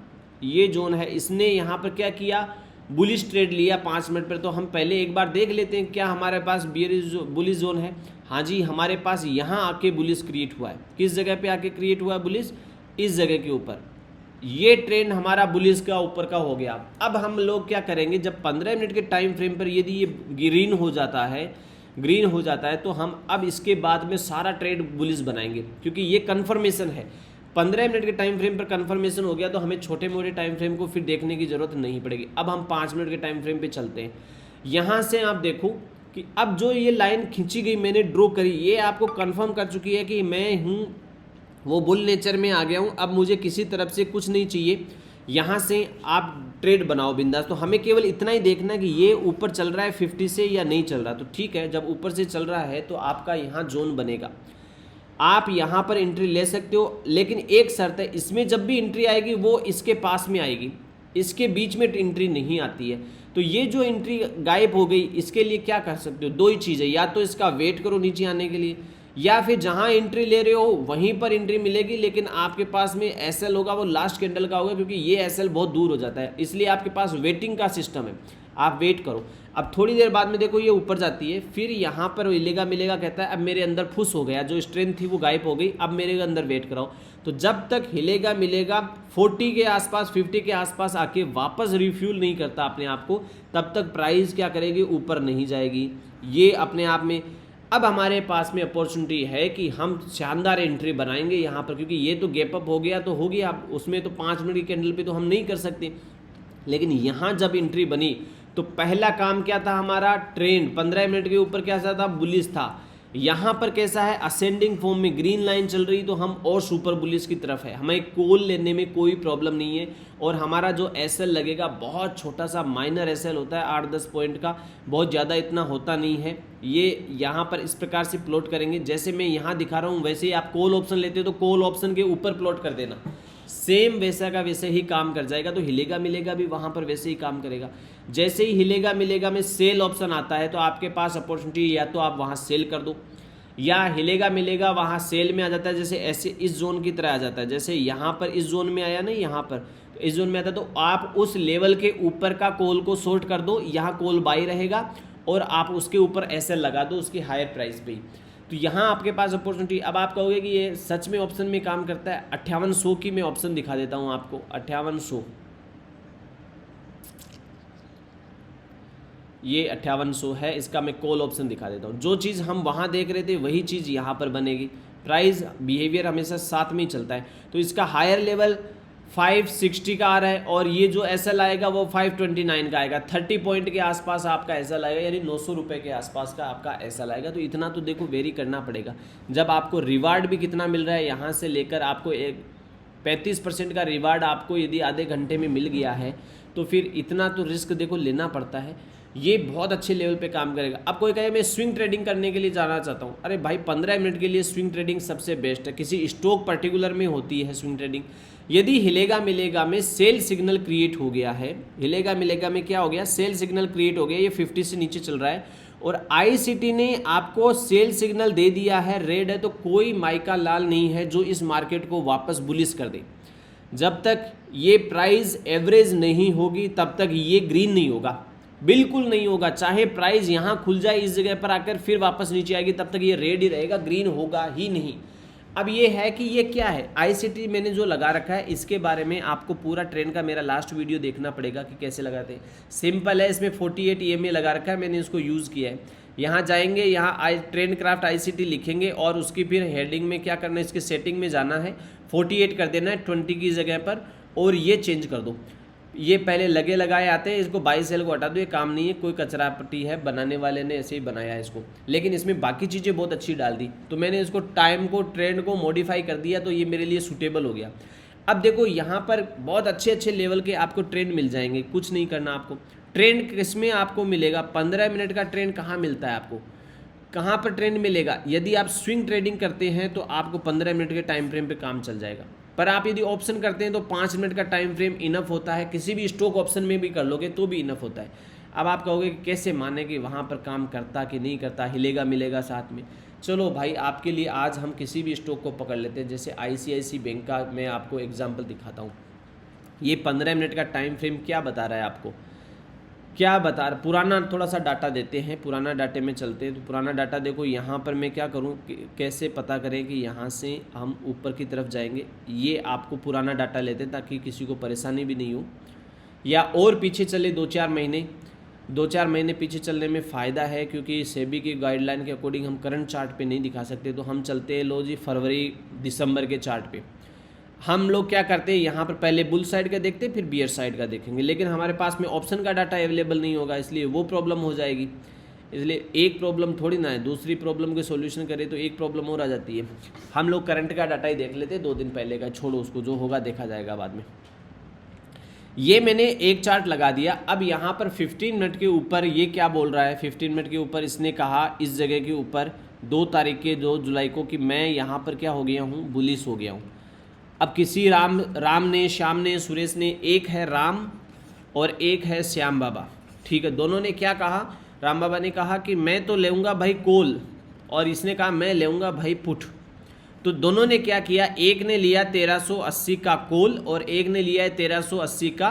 ये जोन है, इसने यहाँ पर क्या किया, बुलिश ट्रेड लिया 5 मिनट पर। तो हम पहले एक बार देख लेते हैं क्या हमारे पास बुलिश जोन है। हाँ जी, हमारे पास यहाँ आके बुलिश क्रिएट हुआ है। किस जगह पे आके क्रिएट हुआ है बुलिश, इस जगह के ऊपर। ये ट्रेंड हमारा बुलिश का ऊपर का हो गया। अब हम लोग क्या करेंगे, जब 15 मिनट के टाइम फ्रेम पर यदि ये ग्रीन हो जाता है तो हम अब इसके बाद में सारा ट्रेड बुलिश बनाएंगे, क्योंकि ये कन्फर्मेशन है। 15 मिनट के टाइम फ्रेम पर कन्फर्मेशन हो गया तो हमें छोटे मोटे टाइम फ्रेम को फिर देखने की ज़रूरत नहीं पड़ेगी। अब हम 5 मिनट के टाइम फ्रेम पे चलते हैं। यहाँ से आप देखो कि अब जो ये लाइन खींची गई, मैंने ड्रॉ करी, ये आपको कंफर्म कर चुकी है कि मैं हूँ वो बुल नेचर में आ गया हूँ। अब मुझे किसी तरफ से कुछ नहीं चाहिए, यहाँ से आप ट्रेड बनाओ बिंदास। तो हमें केवल इतना ही देखना है कि ये ऊपर चल रहा है 50 से या नहीं चल रहा। तो ठीक है, जब ऊपर से चल रहा है तो आपका यहाँ जोन बनेगा, आप यहाँ पर एंट्री ले सकते हो। लेकिन एक शर्त है, इसमें जब भी एंट्री आएगी वो इसके पास में आएगी, इसके बीच में एंट्री नहीं आती है। तो ये जो एंट्री गायब हो गई, इसके लिए क्या कर सकते हो, दो ही चीज़ें, या तो इसका वेट करो नीचे आने के लिए, या फिर जहाँ एंट्री ले रहे हो वहीं पर एंट्री मिलेगी, लेकिन आपके पास में एसएल होगा वो लास्ट कैंडल का होगा, क्योंकि ये एसएल बहुत दूर हो जाता है। इसलिए आपके पास वेटिंग का सिस्टम है, आप वेट करो। अब थोड़ी देर बाद में देखो ये ऊपर जाती है, फिर यहाँ पर हिलेगा मिलेगा कहता है अब मेरे अंदर फुस हो गया, जो स्ट्रेंथ थी वो गायब हो गई, अब मेरे अंदर वेट कराओ। तो जब तक हिलेगा मिलेगा 40 के आसपास 50 के आसपास आके वापस रिफ्यूल नहीं करता अपने आप को, तब तक प्राइस क्या करेगी, ऊपर नहीं जाएगी ये अपने आप में। अब हमारे पास में अपॉर्चुनिटी है कि हम शानदार एंट्री बनाएंगे यहाँ पर, क्योंकि ये तो गैप अप हो गया तो हो गया, अब उसमें तो 5 मिनट की कैंडल पे तो हम नहीं कर सकते। लेकिन यहाँ जब एंट्री बनी तो पहला काम क्या था हमारा, ट्रेंड 15 मिनट के ऊपर क्या था, बुलिश था। यहाँ पर कैसा है, असेंडिंग फॉर्म में ग्रीन लाइन चल रही, तो हम और सुपर बुलिश की तरफ है, हमें कॉल लेने में कोई प्रॉब्लम नहीं है। और हमारा जो एसएल लगेगा बहुत छोटा सा माइनर एसएल होता है, 8-10 पॉइंट का, बहुत ज़्यादा इतना होता नहीं है। ये यहाँ पर इस प्रकार से प्लॉट करेंगे, जैसे मैं यहाँ दिखा रहा हूँ वैसे ही आप कॉल ऑप्शन लेते हो तो कॉल ऑप्शन के ऊपर प्लॉट कर देना, सेम वैसा का वैसे ही काम कर जाएगा। तो हिलेगा मिलेगा भी वहाँ पर वैसे ही काम करेगा। जैसे ही हिलेगा मिलेगा में सेल ऑप्शन आता है तो आपके पास अपॉर्चुनिटी, या तो आप वहाँ सेल कर दो, या हिलेगा मिलेगा वहाँ सेल में आ जाता है, जैसे ऐसे इस जोन की तरह आ जाता है। जैसे यहाँ पर इस जोन में आया ना, यहाँ पर तो इस जोन में आता है, तो आप उस लेवल के ऊपर का कॉल को शॉर्ट कर दो, यहाँ कॉल बाई रहेगा और आप उसके ऊपर एसएल लगा दो उसकी हायर प्राइस पे ही। तो यहाँ आपके पास अपॉर्चुनिटी। अब आप कहोगे कि ये सच में ऑप्शन में काम करता है। 5800 की मैं ऑप्शन दिखा देता हूँ आपको, 5800, ये 5800 है, इसका मैं कॉल ऑप्शन दिखा देता हूँ। जो चीज़ हम वहाँ देख रहे थे वही चीज़ यहाँ पर बनेगी। प्राइस बिहेवियर हमेशा साथ में ही चलता है। तो इसका हायर लेवल 560 का आ रहा है और ये जो एसएल आएगा वो 529 का आएगा। 30 पॉइंट के आसपास आपका एसएल आएगा, यानी 900 रुपये के आसपास का आपका एसएल आएगा। तो इतना तो देखो वेरी करना पड़ेगा। जब आपको रिवार्ड भी कितना मिल रहा है, यहाँ से लेकर आपको एक 35% का रिवार्ड आपको यदि आधे घंटे में मिल गया है, तो फिर इतना तो रिस्क देखो लेना पड़ता है। ये बहुत अच्छे लेवल पे काम करेगा। अब कोई कहे मैं स्विंग ट्रेडिंग करने के लिए जाना चाहता हूँ, अरे भाई 15 मिनट के लिए स्विंग ट्रेडिंग सबसे बेस्ट है। किसी स्टॉक पर्टिकुलर में होती है स्विंग ट्रेडिंग। यदि हिलेगा मिलेगा में सेल सिग्नल क्रिएट हो गया है, हिलेगा मिलेगा में क्या हो गया, सेल सिग्नल क्रिएट हो गया, ये 50 से नीचे चल रहा है और आईसीटी ने आपको सेल सिग्नल दे दिया है, रेड है, तो कोई माइका लाल नहीं है जो इस मार्केट को वापस बुलिश कर दे। जब तक ये प्राइस एवरेज नहीं होगी तब तक ये ग्रीन नहीं होगा, बिल्कुल नहीं होगा। चाहे प्राइस यहाँ खुल जाए इस जगह पर आकर फिर वापस नीचे आएगी, तब तक ये रेड ही रहेगा, ग्रीन होगा ही नहीं। अब ये है कि ये क्या है, आईसीटी मैंने जो लगा रखा है इसके बारे में आपको पूरा ट्रेंड का मेरा लास्ट वीडियो देखना पड़ेगा कि कैसे लगाते हैं। सिंपल है, इसमें 48 EMA लगा रखा है, मैंने इसको यूज़ किया है। यहाँ जाएंगे, यहाँ ट्रेंड क्राफ्ट आईसीटी लिखेंगे और उसकी फिर हेडिंग में क्या करना है, इसके सेटिंग में जाना है, 48 कर देना है 20 की जगह पर और ये चेंज कर दो। ये पहले लगे लगाए आते हैं, इसको 22 सेल को हटा दो, ये काम नहीं है, कोई कचरा पट्टी है, बनाने वाले ने ऐसे ही बनाया है इसको, लेकिन इसमें बाकी चीज़ें बहुत अच्छी डाल दी। तो मैंने इसको टाइम को ट्रेंड को मॉडिफाई कर दिया, तो ये मेरे लिए सूटेबल हो गया। अब देखो यहाँ पर बहुत अच्छे अच्छे लेवल के आपको ट्रेंड मिल जाएंगे, कुछ नहीं करना आपको। ट्रेंड किसमें आपको मिलेगा, 15 मिनट का ट्रेंड कहाँ मिलता है आपको, कहाँ पर ट्रेंड मिलेगा। यदि आप स्विंग ट्रेडिंग करते हैं तो आपको 15 मिनट के टाइम फ्रेम पे काम चल जाएगा, पर आप यदि ऑप्शन करते हैं तो 5 मिनट का टाइम फ्रेम इनफ होता है। किसी भी स्टॉक ऑप्शन में भी कर लोगे तो भी इनफ होता है। अब आप कहोगे कि कैसे माने कि वहाँ पर काम करता कि नहीं करता, हिलेगा मिलेगा साथ में। चलो भाई, आपके लिए आज हम किसी भी स्टॉक को पकड़ लेते हैं, जैसे ICICI बैंक का मैं आपको एग्जाम्पल दिखाता हूँ। ये 15 मिनट का टाइम फ्रेम क्या बता रहा है आपको, क्या बता रहा, पुराना थोड़ा सा डाटा देते हैं, पुराना डाटे में चलते हैं। तो पुराना डाटा देखो, यहाँ पर मैं क्या करूँ, कैसे पता करें कि यहाँ से हम ऊपर की तरफ जाएंगे। ये आपको पुराना डाटा लेते हैं ताकि किसी को परेशानी भी नहीं हो, या और पीछे चले 2-4 महीने पीछे चलने में फ़ायदा है, क्योंकि सेबी की गाइडलाइन के अकॉर्डिंग हम करंट चार्ट पे नहीं दिखा सकते। तो हम चलते हैं लो जी फरवरी दिसंबर के चार्ट पे। हम लोग क्या करते हैं, यहाँ पर पहले बुल साइड का देखते हैं फिर बियर साइड का देखेंगे, लेकिन हमारे पास में ऑप्शन का डाटा अवेलेबल नहीं होगा, इसलिए वो प्रॉब्लम हो जाएगी। इसलिए एक प्रॉब्लम थोड़ी ना है, दूसरी प्रॉब्लम के सॉल्यूशन करें तो एक प्रॉब्लम और आ जाती है। हम लोग करंट का डाटा ही देख लेते हैं 2 दिन पहले का, छोड़ो उसको, जो होगा देखा जाएगा बाद में। ये मैंने एक चार्ट लगा दिया। अब यहाँ पर 15 मिनट के ऊपर ये क्या बोल रहा है, 15 मिनट के ऊपर इसने कहा इस जगह के ऊपर 2 तारीख के 2 जुलाई को कि मैं यहाँ पर क्या हो गया हूँ, बुलिश हो गया हूँ। अब किसी राम ने, श्याम ने, सुरेश ने, एक है राम और एक है श्याम बाबा, ठीक है, दोनों ने क्या कहा, राम बाबा ने कहा कि मैं तो लेऊंगा भाई कॉल और इसने कहा मैं लेऊंगा भाई पुट। तो दोनों ने क्या किया, एक ने लिया 1380 का कॉल और एक ने लिया है 1380 का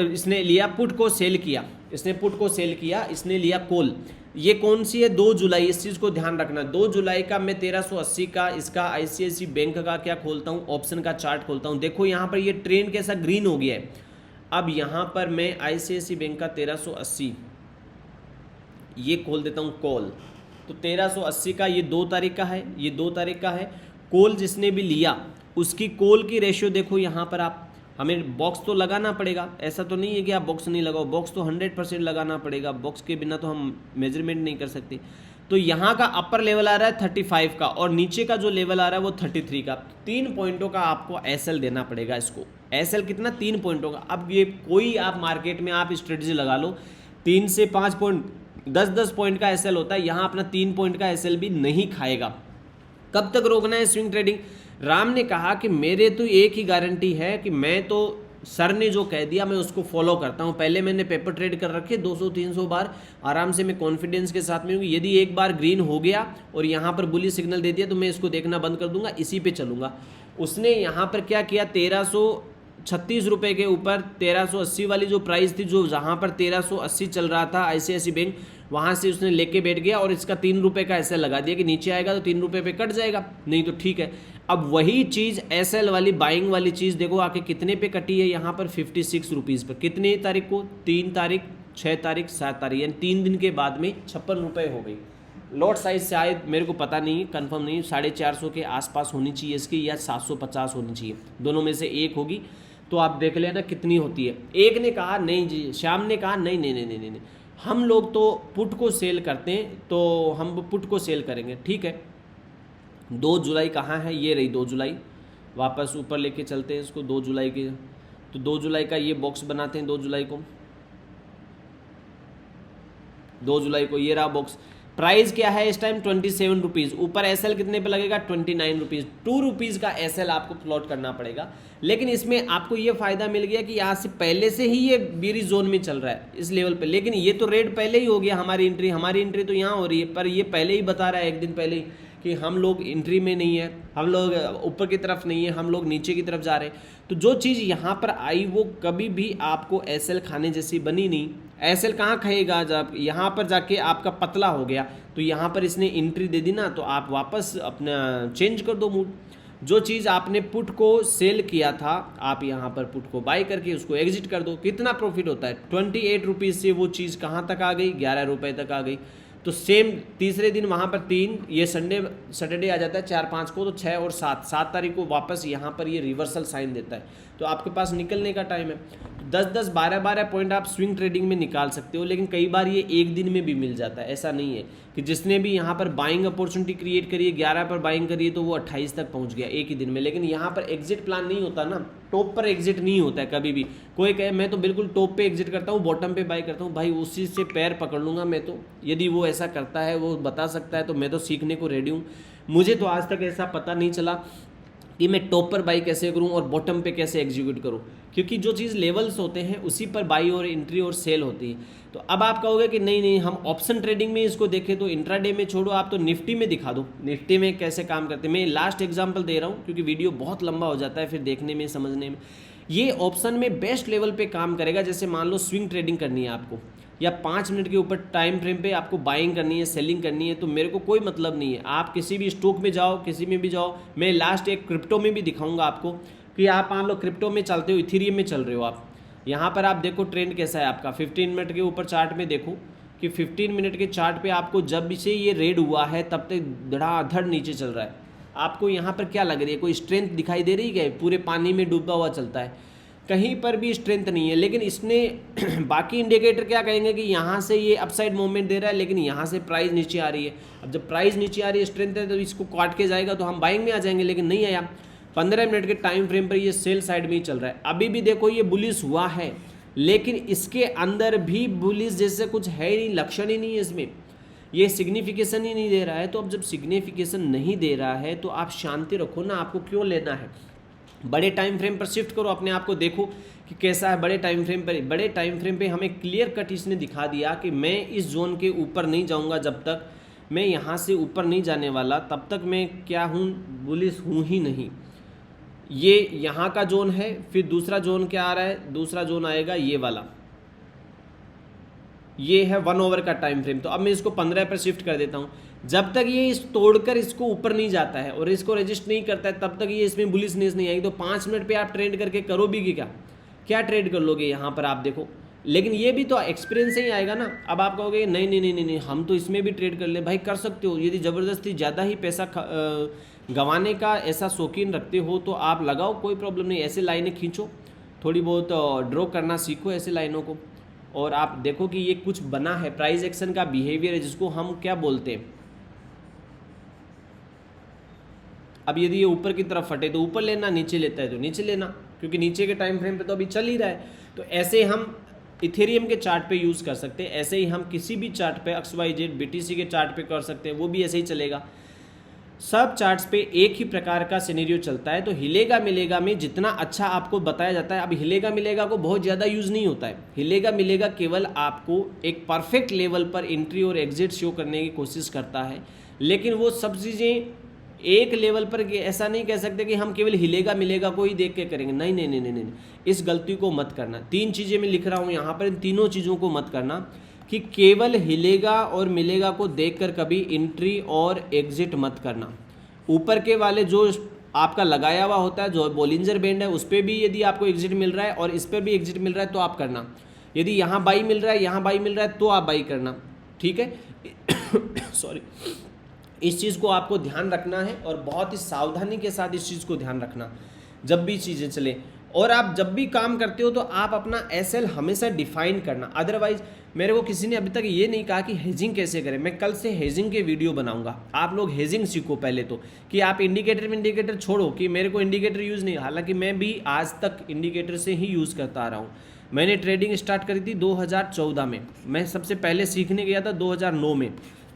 इसने लिया पुट को सेल किया, इसने पुट को सेल किया, इसने लिया कॉल। ये कौन सी है, 2 जुलाई, इस चीज़ को ध्यान रखना। 2 जुलाई का मैं 1380 का इसका ICICI बैंक का क्या खोलता हूँ, ऑप्शन का चार्ट खोलता हूँ। देखो यहाँ पर ये ट्रेंड कैसा ग्रीन हो गया है। अब यहाँ पर मैं ICICI बैंक का 1380 ये खोल देता हूँ कॉल। तो 1380 का ये 2 तारीख का है, ये 2 तारीख का है। कॉल जिसने भी लिया उसकी कॉल की रेशियो देखो, यहाँ पर आप हमें बॉक्स तो लगाना पड़ेगा, ऐसा तो नहीं है कि आप बॉक्स नहीं लगाओ, बॉक्स तो 100% लगाना पड़ेगा, बॉक्स के बिना तो हम मेजरमेंट नहीं कर सकते। तो यहाँ का अपर लेवल आ रहा है 35 का और नीचे का जो लेवल आ रहा है वो 33 का। 3 पॉइंटों का आपको एसएल देना पड़ेगा इसको। एसएल कितना? 3 पॉइंटों का। अब ये कोई आप मार्केट में आप स्ट्रेटजी लगा लो, 3 से 5 पॉइंट 10-10 पॉइंट का एसएल होता है, यहाँ अपना 3 पॉइंट का एसएल भी नहीं खाएगा। कब तक रोकना है स्विंग ट्रेडिंग? राम ने कहा कि मेरे तो एक ही गारंटी है कि मैं तो सर ने जो कह दिया मैं उसको फॉलो करता हूँ। पहले मैंने पेपर ट्रेड कर रखे 200-300 बार, आराम से मैं कॉन्फिडेंस के साथ में हूँ। यदि एक बार ग्रीन हो गया और यहाँ पर बुलिश सिग्नल दे दिया तो मैं इसको देखना बंद कर दूंगा, इसी पे चलूंगा। उसने यहाँ पर क्या किया, 1336 रुपये के ऊपर 1380 वाली जो प्राइस थी, जो जहाँ पर 1380 चल रहा था ICICI बैंक, वहाँ से उसने लेके बैठ गया और इसका 3 रुपये का ऐसा लगा दिया कि नीचे आएगा तो 3 रुपये पे कट जाएगा, नहीं तो ठीक है। अब वही चीज़ एसएल वाली बाइंग वाली चीज़ देखो आके कितने पे कटी है, यहाँ पर 56 रुपीज़ पर। कितने तारीख को? 3 तारीख, 6 तारीख, 7 तारीख, यानी 3 दिन के बाद में 56 रुपये हो गई। लॉट साइज शायद मेरे को पता नहीं, कंफर्म नहीं, 450 के आसपास होनी चाहिए इसकी, या 750 होनी चाहिए, दोनों में से एक होगी। तो आप देख लेना कितनी होती है। एक ने कहा नहीं जी, श्याम ने कहा नहीं नहीं नहीं नहीं नहीं, हम लोग तो पुट को सेल करते हैं तो हम पुट को सेल करेंगे। ठीक है, 2 जुलाई कहाँ है? ये रही 2 जुलाई, वापस ऊपर लेके चलते हैं इसको 2 जुलाई के। तो 2 जुलाई का ये बॉक्स बनाते हैं, 2 जुलाई को, 2 जुलाई को ये रहा बॉक्स। प्राइस क्या है इस टाइम? 27 रुपीज़। ऊपर एसएल कितने पे लगेगा? 29 रुपीज़। 2 रुपीज़ का एसएल आपको प्लॉट करना पड़ेगा। लेकिन इसमें आपको ये फ़ायदा मिल गया कि यहाँ से पहले से ही ये बीरी जोन में चल रहा है इस लेवल पे, लेकिन ये तो रेड पहले ही हो गया। हमारी एंट्री तो यहाँ हो रही है, पर ये पहले ही बता रहा है एक दिन पहले ही कि हम लोग एंट्री में नहीं है, हम लोग ऊपर की तरफ नहीं है, हम लोग नीचे की तरफ जा रहे हैं। तो जो चीज़ यहाँ पर आई वो कभी भी आपको एसएल खाने जैसी बनी नहीं। एसएल कहाँ खाएगा? जब यहाँ पर जाके आपका पतला हो गया तो यहाँ पर इसने एंट्री दे दी ना, तो आप वापस अपना चेंज कर दो मूड। जो चीज़ आपने पुट को सेल किया था, आप यहाँ पर पुट को बाय करके उसको एग्जिट कर दो। कितना प्रॉफिट होता है? 28 रुपीज़ से वो चीज़ कहाँ तक आ गई? 11 रुपये तक आ गई। तो सेम तीसरे दिन वहाँ पर 3, ये सैटरडे आ जाता है 4-5 को, तो 6 और 7 तारीख को वापस यहाँ पर ये रिवर्सल साइन देता है। तो आपके पास निकलने का टाइम है। 10-10, 12-12 पॉइंट आप स्विंग ट्रेडिंग में निकाल सकते हो, लेकिन कई बार ये एक दिन में भी मिल जाता है। ऐसा नहीं है कि जिसने भी यहाँ पर बाइंग अपॉर्चुनिटी क्रिएट करी है, 11 पर बाइंग करी है तो वो 28 तक पहुँच गया एक ही दिन में। लेकिन यहाँ पर एग्जिट प्लान नहीं होता ना, टॉप पर एग्जिट नहीं होता है कभी भी। कोई कहे मैं तो बिल्कुल टॉप पे एग्जिट करता हूँ, बॉटम पे बाई करता हूँ, भाई उसी से पैर पकड़ लूँगा मैं तो। यदि वो ऐसा करता है, वो बता सकता है, तो मैं तो सीखने को रेडी हूँ। मुझे तो आज तक ऐसा पता नहीं चला कि मैं टॉप पर बाई कैसे करूं और बॉटम पे कैसे एग्जीक्यूट करूं, क्योंकि जो चीज़ लेवल्स होते हैं उसी पर बाई और एंट्री और सेल होती है। तो अब आप कहोगे कि नहीं नहीं, हम ऑप्शन ट्रेडिंग में इसको देखें तो इंट्राडे में छोड़ो, आप तो निफ्टी में दिखा दो, निफ्टी में कैसे काम करते हैं। मैं लास्ट एग्जाम्पल दे रहा हूँ क्योंकि वीडियो बहुत लंबा हो जाता है फिर देखने में, समझने में। ये ऑप्शन में बेस्ट लेवल पे काम करेगा। जैसे मान लो स्विंग ट्रेडिंग करनी है आपको, या 5 मिनट के ऊपर टाइम फ्रेम पे आपको बाइंग करनी है, सेलिंग करनी है, तो मेरे को कोई मतलब नहीं है। आप किसी भी स्टॉक में जाओ, किसी में भी जाओ। मैं लास्ट एक क्रिप्टो में भी दिखाऊंगा आपको कि आप मान लो क्रिप्टो में चलते हो, इथेरियम में चल रहे हो आप, यहाँ पर आप देखो ट्रेंड कैसा है आपका। 15 मिनट के ऊपर चार्ट में देखो कि 15 मिनट के चार्ट पे आपको जब से ये रेड हुआ है तब तक धड़ाधड़ नीचे चल रहा है। आपको यहाँ पर क्या लग रही है? कोई स्ट्रेंथ दिखाई दे रही है? पूरे पानी में डूबा हुआ चलता है, कहीं पर भी स्ट्रेंथ नहीं है। लेकिन इसने बाकी इंडिकेटर क्या कहेंगे कि यहाँ से ये अपसाइड मूवमेंट दे रहा है, लेकिन यहाँ से प्राइस नीचे आ रही है। अब जब प्राइस नीचे आ रही है, स्ट्रेंथ है, तो इसको काट के जाएगा तो हम बाइंग में आ जाएंगे, लेकिन नहीं आया। 15 मिनट के टाइम फ्रेम पर ये सेल साइड में ही चल रहा है। अभी भी देखो ये बुलिश हुआ है, लेकिन इसके अंदर भी बुलिश जैसे कुछ है ही नहीं, लक्षण ही नहीं है इसमें, ये सिग्निफिकेशन ही नहीं दे रहा है। तो अब जब सिग्निफिकेशन नहीं दे रहा है तो आप शांति रखो ना, आपको क्यों लेना है? बड़े टाइम फ्रेम पर शिफ्ट करो अपने आप को, देखो कि कैसा है बड़े टाइम फ्रेम पर। बड़े टाइम फ्रेम पे हमें क्लियर कट इसने दिखा दिया कि मैं इस जोन के ऊपर नहीं जाऊंगा, जब तक मैं यहाँ से ऊपर नहीं जाने वाला तब तक मैं क्या हूँ? बुलिश हूँ ही नहीं। ये यहाँ का जोन है, फिर दूसरा जोन क्या आ रहा है? दूसरा जोन आएगा ये वाला, ये है 1 ओवर का टाइम फ्रेम। तो अब मैं इसको 15 पर शिफ्ट कर देता हूँ। जब तक ये इस तोड़कर इसको ऊपर नहीं जाता है और इसको रजिस्ट नहीं करता है तब तक ये इसमें बुलिशनेस नहीं आएगी। तो 5 मिनट पे आप ट्रेड करके करो भी कि क्या ट्रेड कर लोगे यहाँ पर आप देखो। लेकिन ये भी तो एक्सपीरियंस से ही आएगा ना। अब आप कहोगे नहीं नहीं नहीं नहीं नहीं, हम तो इसमें भी ट्रेड कर ले। भाई कर सकते हो, यदि ज़बरदस्ती ज़्यादा ही पैसा गंवाने का ऐसा शौकीन रखते हो तो आप लगाओ, कोई प्रॉब्लम नहीं। ऐसे लाइनें खींचो, थोड़ी बहुत ड्रॉ करना सीखो ऐसे लाइनों को, और आप देखो कि ये कुछ बना है। प्राइस एक्शन का बिहेवियर है जिसको हम क्या बोलते हैं, अब यदि ये ऊपर की तरफ फटे तो ऊपर लेना, नीचे लेता है तो नीचे लेना, क्योंकि नीचे के टाइम फ्रेम पे तो अभी चल ही रहा है। तो ऐसे हम इथेरियम के चार्ट पे यूज़ कर सकते हैं, ऐसे ही हम किसी भी चार्ट पे XYZ BTC के चार्ट पे कर सकते हैं, वो भी ऐसे ही चलेगा। सब चार्ट्स पे एक ही प्रकार का सिनेरियो चलता है। तो हिलेगा मिलेगा में जितना अच्छा आपको बताया जाता है, अब हिलेगा मिलेगा को बहुत ज़्यादा यूज़ नहीं होता है। हिलेगा मिलेगा केवल आपको एक परफेक्ट लेवल पर एंट्री और एग्जिट शो करने की कोशिश करता है, लेकिन वो सब चीज़ें एक लेवल पर ऐसा नहीं कह सकते कि हम केवल हिलेगा मिलेगा को ही देख के करेंगे। नहीं नहीं नहीं नहीं नहीं, इस गलती को मत करना। 3 चीज़ें मैं लिख रहा हूँ यहाँ पर, इन तीनों चीज़ों को मत करना कि केवल हिलेगा और मिलेगा को देखकर कभी एंट्री और एग्जिट मत करना। ऊपर के वाले जो आपका लगाया हुआ होता है, जो बोलिंजर बैंड है, उस पर भी यदि आपको एग्जिट मिल रहा है और इस पर भी एग्जिट मिल रहा है तो आप करना। यदि यहाँ बाई मिल रहा है, यहाँ बाई मिल रहा है तो आप बाई करना, ठीक है। सॉरी, इस चीज़ को आपको ध्यान रखना है और बहुत ही सावधानी के साथ इस चीज़ को ध्यान रखना जब भी चीज़ें चले। और आप जब भी काम करते हो तो आप अपना SL हमेशा डिफाइन करना। अदरवाइज मेरे को किसी ने अभी तक ये नहीं कहा कि हेजिंग कैसे करें। मैं कल से हेजिंग के वीडियो बनाऊंगा, आप लोग हेजिंग सीखो पहले तो, कि आप इंडिकेटर छोड़ो कि मेरे को इंडिकेटर यूज़ नहीं। हालांकि मैं भी आज तक इंडिकेटर से ही यूज़ करता आ रहा हूँ। मैंने ट्रेडिंग स्टार्ट करी थी 2014 में, मैं सबसे पहले सीखने गया था 2009 में।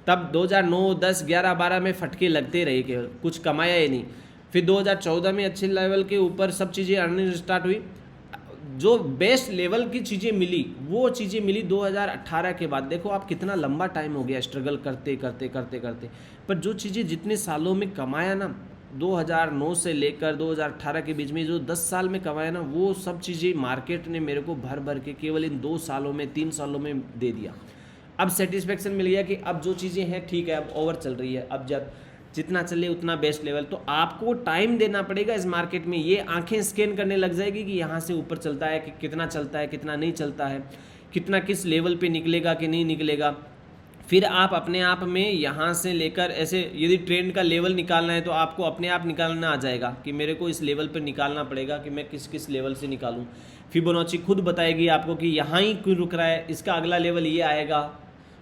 तब 2009, 10, 11, 12 में फटके लगते रहे, केवल कुछ कमाया ही नहीं। फिर 2014 में अच्छे लेवल के ऊपर सब चीज़ें अर्निंग स्टार्ट हुई। जो बेस्ट लेवल की चीज़ें मिली वो चीज़ें मिली 2018 के बाद। देखो आप कितना लंबा टाइम हो गया स्ट्रगल करते करते करते करते, पर जो चीज़ें जितने सालों में कमाया ना, 2009 से लेकर 2018 के बीच में जो 10 साल में कमाया ना, वो सब चीज़ें मार्केट ने मेरे को भर भर के केवल इन 2 सालों में, 3 सालों में दे दिया। अब सेटिस्फेक्शन मिल गया कि अब जो चीज़ें हैं ठीक है, अब ओवर चल रही है, अब जब जितना चले उतना बेस्ट लेवल। तो आपको टाइम देना पड़ेगा इस मार्केट में। ये आंखें स्कैन करने लग जाएगी कि यहाँ से ऊपर चलता है कि कितना चलता है, कितना नहीं चलता है, कितना किस लेवल पे निकलेगा कि नहीं निकलेगा। फिर आप अपने आप में यहाँ से लेकर ऐसे, यदि ट्रेंड का लेवल निकालना है तो आपको अपने आप निकालना आ जाएगा कि मेरे को इस लेवल पर निकालना पड़ेगा कि मैं किस किस लेवल से निकालूँ। फिबोनाची खुद बताएगी आपको कि यहाँ ही क्यों रुक रहा है, इसका अगला लेवल ये आएगा,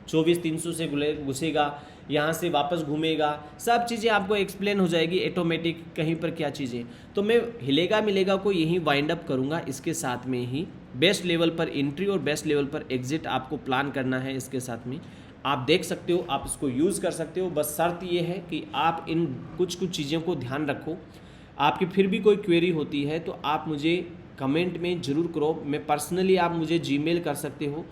24,300 से घुसेगा, यहाँ से वापस घूमेगा। सब चीज़ें आपको एक्सप्लेन हो जाएगी ऑटोमेटिक कहीं पर क्या चीज़ें। तो मैं हिलेगा मिलेगा को यही वाइंड अप करूँगा। इसके साथ में ही बेस्ट लेवल पर एंट्री और बेस्ट लेवल पर एग्जिट आपको प्लान करना है। इसके साथ में आप देख सकते हो, आप इसको यूज़ कर सकते हो। बस शर्त ये है कि आप इन कुछ चीज़ों को ध्यान रखो। आपकी फिर भी कोई क्वेरी होती है तो आप मुझे कमेंट में ज़रूर करो। मैं पर्सनली, आप मुझे जीमेल कर सकते हो।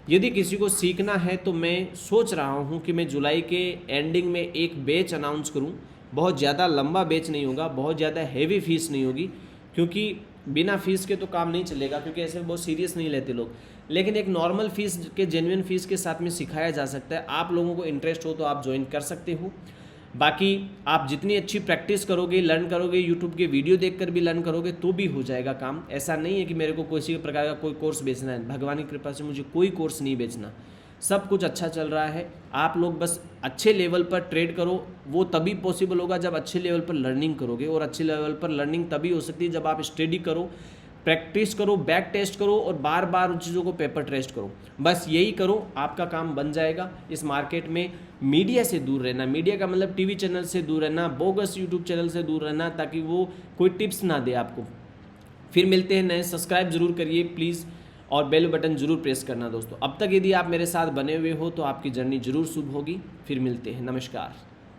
यदि किसी को सीखना है तो मैं सोच रहा हूँ कि मैं जुलाई के एंडिंग में एक बैच अनाउंस करूँ। बहुत ज़्यादा लंबा बैच नहीं होगा, बहुत ज़्यादा हैवी फीस नहीं होगी, क्योंकि बिना फीस के तो काम नहीं चलेगा, क्योंकि ऐसे बहुत सीरियस नहीं लेते लोग। लेकिन एक नॉर्मल फीस के, जेन्युइन फीस के साथ में सिखाया जा सकता है। आप लोगों को इंटरेस्ट हो तो आप ज्वाइन कर सकते हो। बाकी आप जितनी अच्छी प्रैक्टिस करोगे, लर्न करोगे, यूट्यूब के वीडियो देखकर भी लर्न करोगे तो भी हो जाएगा काम। ऐसा नहीं है कि मेरे को किसी प्रकार का कोई कोर्स बेचना है। भगवान की कृपा से मुझे कोई कोर्स नहीं बेचना, सब कुछ अच्छा चल रहा है। आप लोग बस अच्छे लेवल पर ट्रेड करो। वो तभी पॉसिबल होगा जब अच्छे लेवल पर लर्निंग करोगे, और अच्छे लेवल पर लर्निंग तभी हो सकती है जब आप स्टडी करो, प्रैक्टिस करो, बैक टेस्ट करो और बार बार उन चीज़ों को पेपर टेस्ट करो। बस यही करो, आपका काम बन जाएगा। इस मार्केट में मीडिया से दूर रहना, मीडिया का मतलब टीवी चैनल से दूर रहना, बोगस यूट्यूब चैनल से दूर रहना, ताकि वो कोई टिप्स ना दे आपको। फिर मिलते हैं नए। सब्सक्राइब जरूर करिए प्लीज़, और बेल बटन जरूर प्रेस करना दोस्तों। अब तक यदि आप मेरे साथ बने हुए हो तो आपकी जर्नी जरूर शुभ होगी। फिर मिलते हैं, नमस्कार।